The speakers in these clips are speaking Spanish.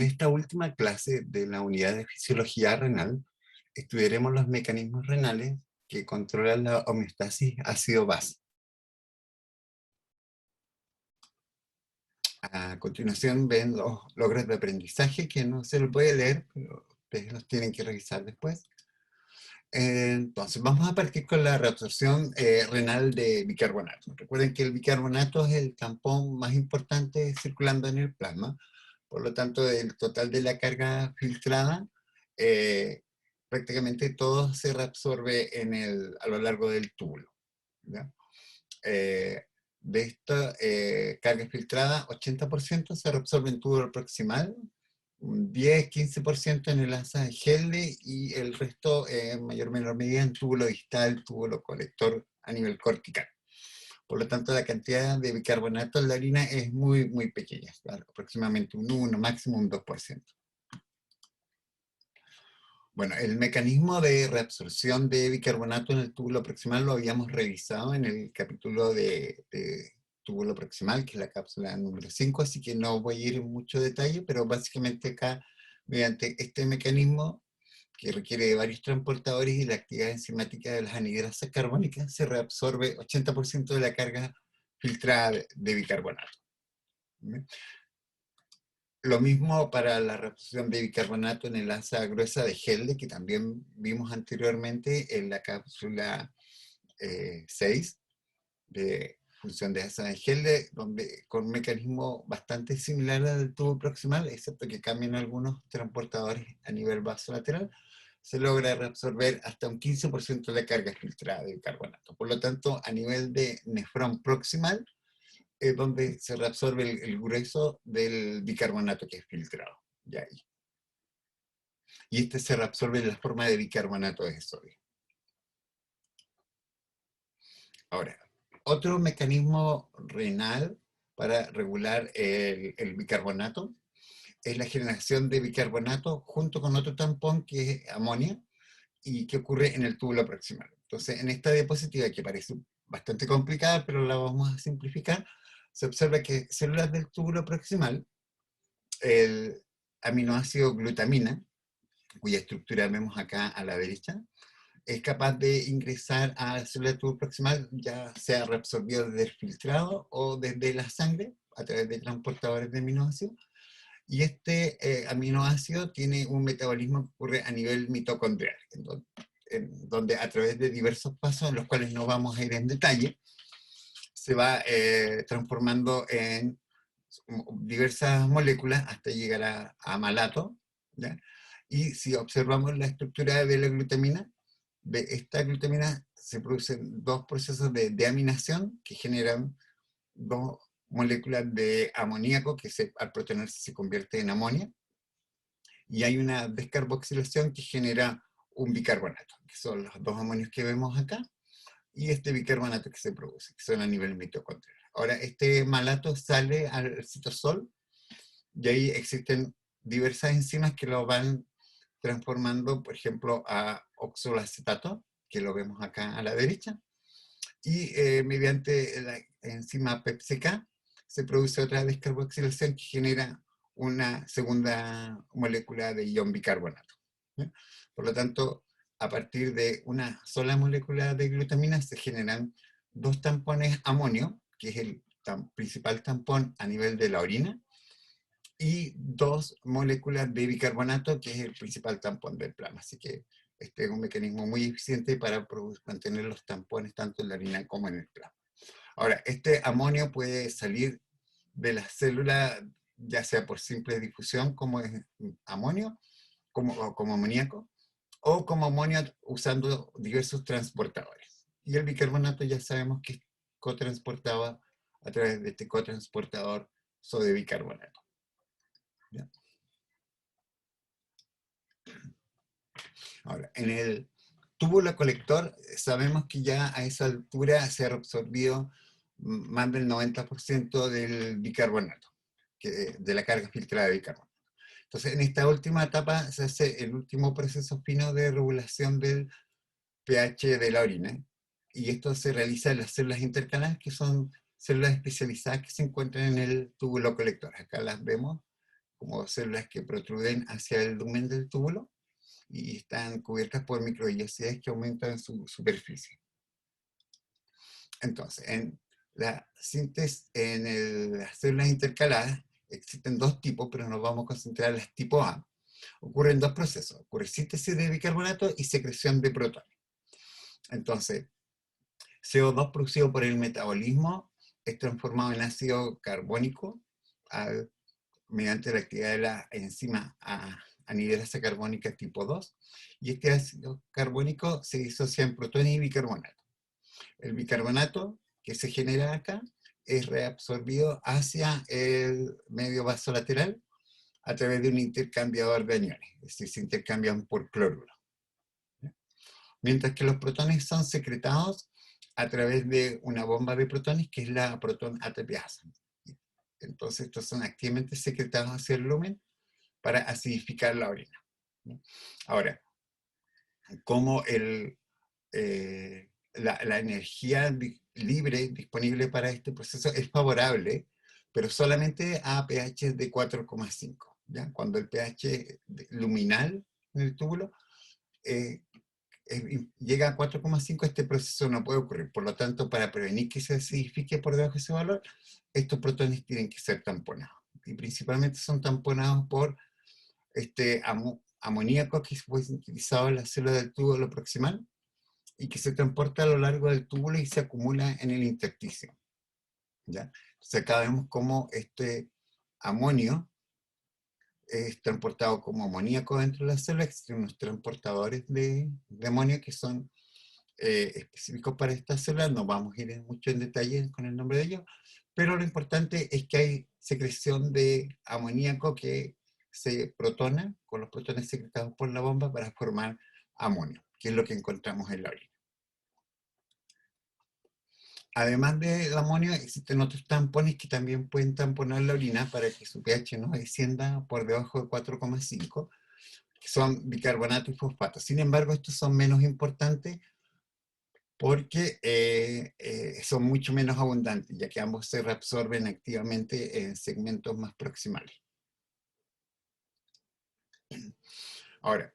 En esta última clase de la unidad de fisiología renal, estudiaremos los mecanismos renales que controlan la homeostasis ácido-base. A continuación ven los logros de aprendizaje, que no se los puede leer, pero ustedes los tienen que revisar después. Entonces, vamos a partir con la reabsorción renal de bicarbonato. Recuerden que el bicarbonato es el tampón más importante circulando en el plasma. Por lo tanto, del total de la carga filtrada, prácticamente todo se reabsorbe a lo largo del túbulo, ¿ya? De esta carga filtrada, 80% se reabsorbe en túbulo proximal, un 10-15% en el asa de Helle y el resto, en mayor o menor medida, en túbulo distal, túbulo colector a nivel cortical. Por lo tanto, la cantidad de bicarbonato en la orina es muy, muy pequeña, ¿vale? Aproximadamente un 1, máximo un 2%. Bueno, el mecanismo de reabsorción de bicarbonato en el túbulo proximal lo habíamos revisado en el capítulo de túbulo proximal, que es la cápsula número 5, así que no voy a ir en mucho detalle, pero básicamente acá, mediante este mecanismo, que requiere de varios transportadores y la actividad enzimática de las anhidrasas carbónicas, se reabsorbe 80% de la carga filtrada de bicarbonato. Lo mismo para la reabsorción de bicarbonato en el asa gruesa de Helle, que también vimos anteriormente en la cápsula 6 de función de asa de Helle, donde con un mecanismo bastante similar al del tubo proximal, excepto que cambian algunos transportadores a nivel vasolateral, se logra reabsorber hasta un 15% de la carga filtrada de bicarbonato. Por lo tanto, a nivel de nefrón proximal, es donde se reabsorbe el grueso del bicarbonato que es filtrado. Ya ahí. Y este se reabsorbe en la forma de bicarbonato de sodio. Ahora, otro mecanismo renal para regular el bicarbonato es la generación de bicarbonato junto con otro tampón que es amonia y que ocurre en el túbulo proximal. Entonces, en esta diapositiva, que parece bastante complicada, pero la vamos a simplificar, se observa que células del túbulo proximal, el aminoácido glutamina, cuya estructura vemos acá a la derecha, es capaz de ingresar a la célula del túbulo proximal, ya sea reabsorbido desde el filtrado o desde la sangre, a través de transportadores de aminoácidos. Y este aminoácido tiene un metabolismo que ocurre a nivel mitocondrial, en donde a través de diversos pasos, en los cuales no vamos a ir en detalle, se va transformando en diversas moléculas hasta llegar a malato, ¿ya? Y si observamos la estructura de la glutamina, de esta glutamina se producen dos procesos de deaminación que generan dos moléculas de amoníaco que al protonarse se convierte en amonia, y hay una descarboxilación que genera un bicarbonato, que son los dos amonios que vemos acá, y este bicarbonato que se produce, que son a nivel mitocondrial. Ahora, este malato sale al citosol, y ahí existen diversas enzimas que lo van transformando, por ejemplo, a oxaloacetato, que lo vemos acá a la derecha, y mediante la enzima PEPCK se produce otra descarboxilación que genera una segunda molécula de ion bicarbonato, ¿ya? Por lo tanto, a partir de una sola molécula de glutamina se generan dos tampones amonio, que es el principal tampón a nivel de la orina, y dos moléculas de bicarbonato, que es el principal tampón del plasma. Así que este es un mecanismo muy eficiente para mantener los tampones tanto en la orina como en el plasma. Ahora, este amonio puede salir de la célula, ya sea por simple difusión, como es amonio, como amoníaco, o como amonio usando diversos transportadores. Y el bicarbonato ya sabemos que es cotransportado a través de este cotransportador sodio-bicarbonato. ¿Ya? Ahora, en el túbulo colector sabemos que ya a esa altura se ha absorbido más del 90% del bicarbonato, de la carga filtrada de bicarbonato. Entonces, en esta última etapa se hace el último proceso fino de regulación del pH de la orina, y esto se realiza en las células intercaladas, que son células especializadas que se encuentran en el túbulo colector. Acá las vemos como células que protruden hacia el lumen del túbulo y están cubiertas por microvellosidades que aumentan su superficie. Entonces, en la síntesis, las células intercaladas existen dos tipos, pero nos vamos a concentrar en las tipo A. Ocurren dos procesos: ocurre síntesis de bicarbonato y secreción de protones. Entonces, CO2 producido por el metabolismo es transformado en ácido carbónico mediante la actividad de la enzima anhidrasa carbónica tipo 2, y este ácido carbónico se disocia en protones y bicarbonato. El bicarbonato que se genera acá es reabsorbido hacia el medio vasolateral a través de un intercambiador de aniones, es decir, se intercambian por cloruro. Mientras que los protones son secretados a través de una bomba de protones que es la proton ATPasa. Entonces estos son activamente secretados hacia el lumen para acidificar la orina. Ahora, como la energía libre disponible para este proceso es favorable, pero solamente a pH de 4,5. Cuando el pH luminal en el túbulo llega a 4,5, este proceso no puede ocurrir. Por lo tanto, para prevenir que se acidifique por debajo de ese valor, estos protones tienen que ser tamponados. Y principalmente son tamponados por amoníaco que fue utilizado en la célula del túbulo proximal y que se transporta a lo largo del túbulo y se acumula en el intersticio. Entonces acá vemos cómo este amonio es transportado como amoníaco dentro de la célula. Existen unos transportadores de amonio que son específicos para esta célula. No vamos a ir mucho en detalle con el nombre de ellos, pero lo importante es que hay secreción de amoníaco que se protona con los protones secretados por la bomba para formar amonio, que es lo que encontramos en la orina. Además del amonio, existen otros tampones que también pueden tamponar la orina para que su pH no descienda por debajo de 4,5, que son bicarbonato y fosfato. Sin embargo, estos son menos importantes porque son mucho menos abundantes, ya que ambos se reabsorben activamente en segmentos más proximales. Ahora,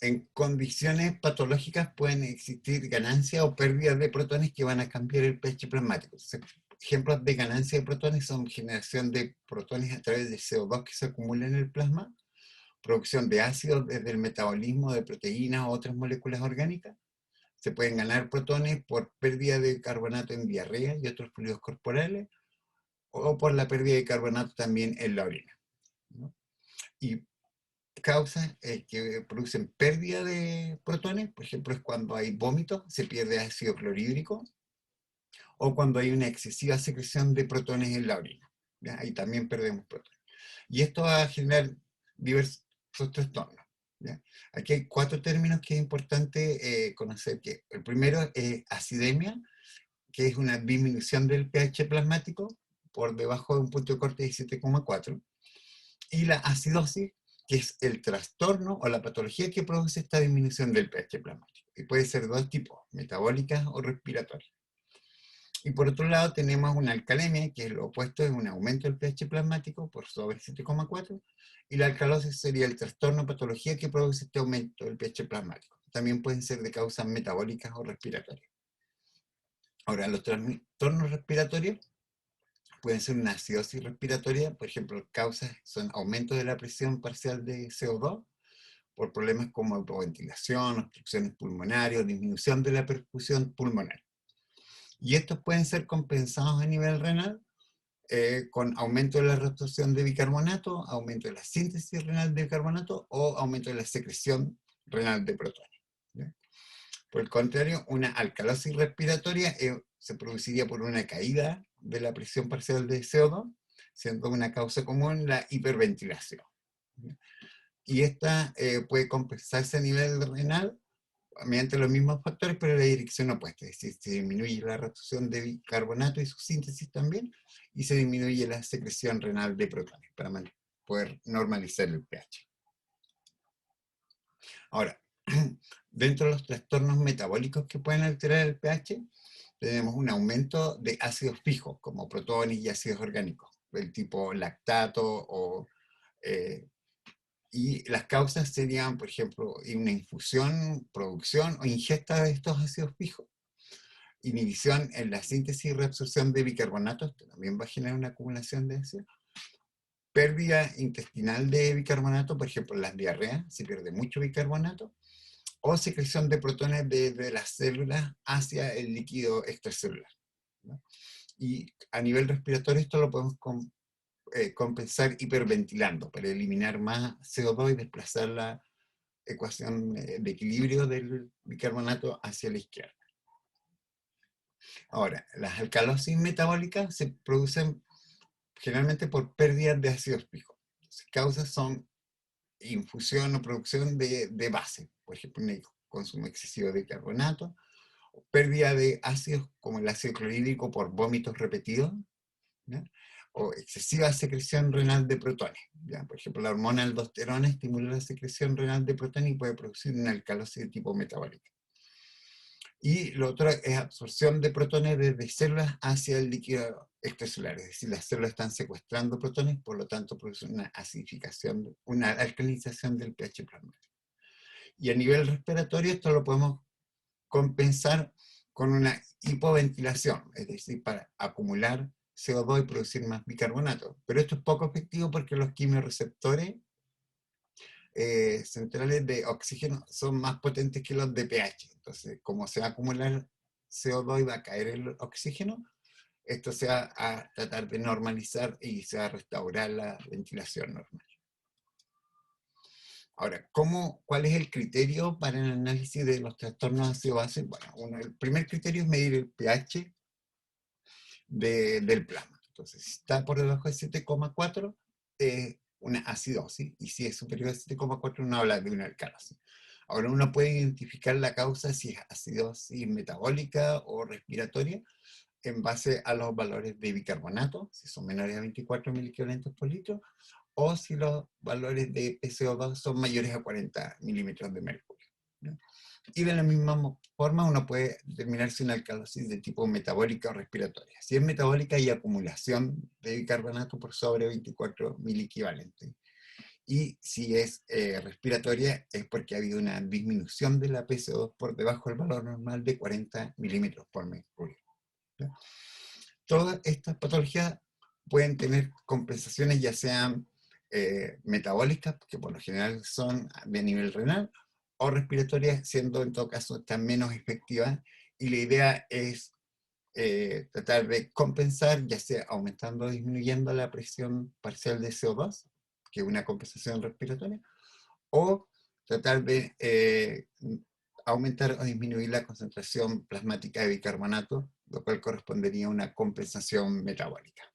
en condiciones patológicas pueden existir ganancia o pérdida de protones que van a cambiar el pH plasmático. Ejemplos de ganancia de protones son generación de protones a través de CO2 que se acumula en el plasma, producción de ácidos desde el metabolismo de proteínas u otras moléculas orgánicas. Se pueden ganar protones por pérdida de carbonato en diarrea y otros fluidos corporales, o por la pérdida de carbonato también en la orina, ¿no? Y causas que producen pérdida de protones, por ejemplo, es cuando hay vómito, se pierde ácido clorhídrico, o cuando hay una excesiva secreción de protones en la orina. Ahí también perdemos protones. Y esto va a generar diversos trastornos. Aquí hay 4 términos que es importante conocer. Que el primero es acidemia, que es una disminución del pH plasmático por debajo de un punto de corte de 7,4. Y la acidosis, que es el trastorno o la patología que produce esta disminución del pH plasmático. Y puede ser de dos tipos: metabólicas o respiratorias. Y por otro lado tenemos una alcalemia, que es lo opuesto, es un aumento del pH plasmático por sobre 7,4, y la alcalosis sería el trastorno o patología que produce este aumento del pH plasmático. También pueden ser de causas metabólicas o respiratorias. Ahora, los trastornos respiratorios pueden ser una acidosis respiratoria, por ejemplo, causas son aumento de la presión parcial de CO2 por problemas como hipoventilación, obstrucciones pulmonarias, disminución de la perfusión pulmonar. Y estos pueden ser compensados a nivel renal con aumento de la reabsorción de bicarbonato, aumento de la síntesis renal de bicarbonato o aumento de la secreción renal de protones. Por el contrario, una alcalosis respiratoria se produciría por una caída de la presión parcial de CO2, siendo una causa común la hiperventilación. Y esta puede compensarse a nivel renal mediante los mismos factores, pero en la dirección opuesta. Es decir, se disminuye la reabsorción de bicarbonato y su síntesis también, y se disminuye la secreción renal de protones para poder normalizar el pH. Ahora, dentro de los trastornos metabólicos que pueden alterar el pH, tenemos un aumento de ácidos fijos, como protones y ácidos orgánicos, del tipo lactato o Eh, y las causas serían, por ejemplo, una infusión, producción o ingesta de estos ácidos fijos, inhibición en la síntesis y reabsorción de bicarbonatos, que también va a generar una acumulación de ácido, pérdida intestinal de bicarbonato, por ejemplo, en las diarreas, se pierde mucho bicarbonato, o secreción de protones de las células hacia el líquido extracelular, ¿no? Y a nivel respiratorio esto lo podemos compensar hiperventilando para eliminar más CO2 y desplazar la ecuación de equilibrio del bicarbonato hacia la izquierda. Ahora, las alcalosis metabólicas se producen generalmente por pérdidas de ácidos fijos. Las causas son infusión o producción de base, por ejemplo, en el consumo excesivo de carbonato, pérdida de ácidos como el ácido clorhídrico por vómitos repetidos, ¿ya? O excesiva secreción renal de protones. ¿Ya? Por ejemplo, la hormona aldosterona estimula la secreción renal de protones y puede producir una alcalosis de tipo metabólica. Y lo otro es absorción de protones desde células hacia el líquido extracelular, es decir, las células están secuestrando protones, por lo tanto produce una acidificación, una alcalinización del pH plasmático. Y a nivel respiratorio esto lo podemos compensar con una hipoventilación, es decir, para acumular CO2 y producir más bicarbonato. Pero esto es poco efectivo porque los quimiorreceptores centrales de oxígeno son más potentes que los de pH. Entonces, como se va a acumular CO2 y va a caer el oxígeno, esto se va a tratar de normalizar y se va a restaurar la ventilación normal. Ahora, ¿cuál es el criterio para el análisis de los trastornos ácido-base? Bueno, el primer criterio es medir el pH del plasma. Entonces, si está por debajo de 7,4, una acidosis, y si es superior a 7,4, uno habla de una alcalosis. Ahora, uno puede identificar la causa si es acidosis metabólica o respiratoria en base a los valores de bicarbonato, si son menores a 24 miliequivalentes por litro, o si los valores de PCO2 son mayores a 40 milímetros de mercurio, ¿no? Y de la misma forma uno puede determinar si una alcalosis de tipo metabólica o respiratoria. Si es metabólica hay acumulación de bicarbonato por sobre 24 miliequivalentes. Y si es respiratoria es porque ha habido una disminución de la PCO2 por debajo del valor normal de 40 milímetros por mercurio, ¿no? Todas estas patologías pueden tener compensaciones ya sean metabólicas, que por lo general son de nivel renal, o respiratorias, siendo en todo caso están menos efectivas. Y la idea es tratar de compensar, ya sea aumentando o disminuyendo la presión parcial de CO2, que es una compensación respiratoria, o tratar de aumentar o disminuir la concentración plasmática de bicarbonato, lo cual correspondería a una compensación metabólica.